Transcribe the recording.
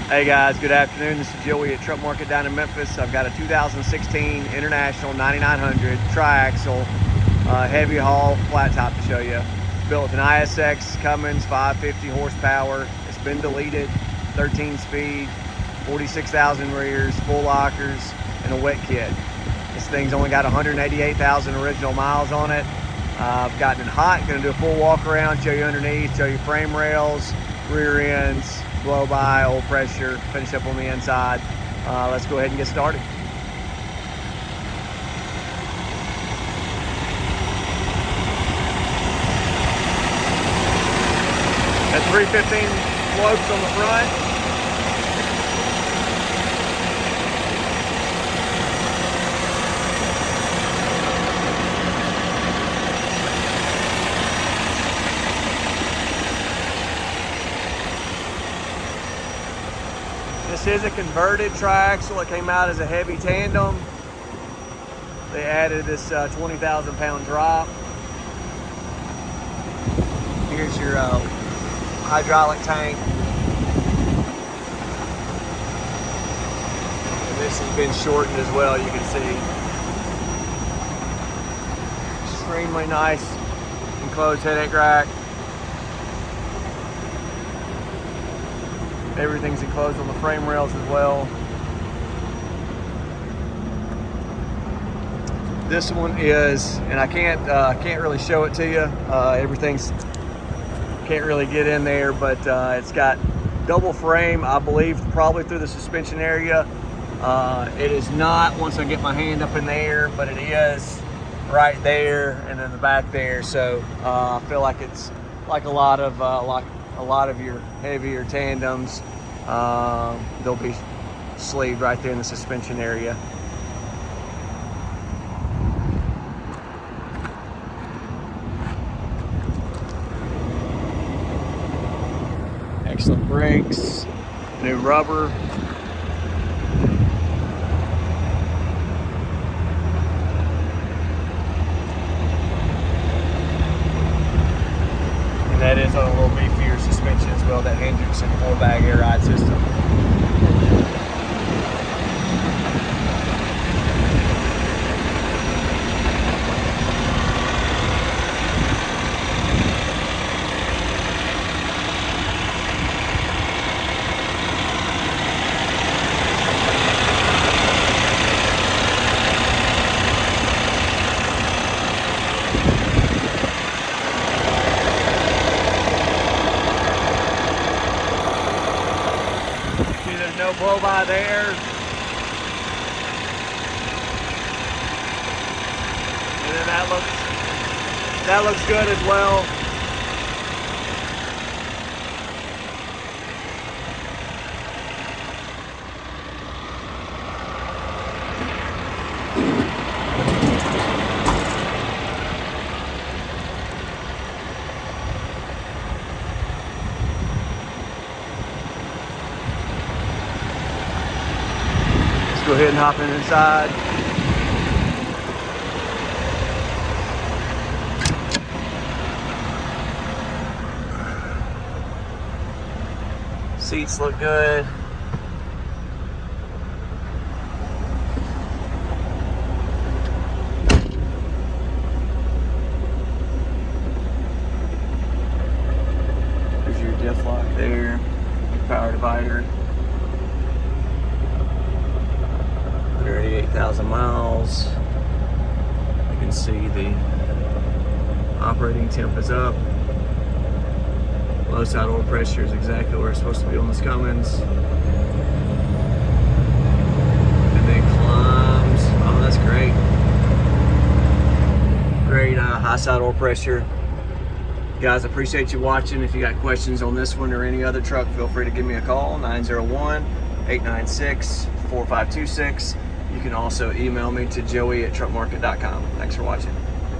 Hey guys, good afternoon. This is Joey at Truck Market down in Memphis. I've got a 2016 International 9900 triaxle heavy haul flat top to show you. It's built with an Isx Cummins 550 horsepower. It's been deleted, 13 speed, 46,000 rears, full lockers, and a wet kit. This thing's only got 188,000 original miles on it. I've gotten it hot. Going to do a full walk around, show you underneath, show you frame rails, rear ends, blow by, oil pressure, finish up on the inside. Let's go ahead and get started. Got 315 slopes on the front. This is a converted triaxle. It came out as a heavy tandem. They added this 20,000 pound drop. Here's your hydraulic tank. And this has been shortened as well, you can see. Extremely nice enclosed headache rack. Everything's enclosed on the frame rails as well. This one is, and I can't really show it to you. Everything's can't really get in there, but it's got double frame, I believe, probably through the suspension area. It is not once I get my hand up in there, but it is right there and then the back there. So I feel like it's like a lot of your heavier tandems. They'll be sleeved right there in the suspension area. Excellent brakes, new rubber. And that is on a little beefier suspension as well, that Hendrickson 4-bag air ride system. There's no blow by there. And then that looks good as well. Go ahead and hop in inside. Seats look good. There's your diff lock there, your power divider. 38,000 miles. You can see the operating temp is up. Low side oil pressure is exactly where it's supposed to be on this Cummins. And then climbs. Oh, that's great. Great high side oil pressure. Guys, I appreciate you watching. If you got questions on this one or any other truck, feel free to give me a call, 901-896-4526. You can also email me to joey@truckmarket.com. Thanks for watching.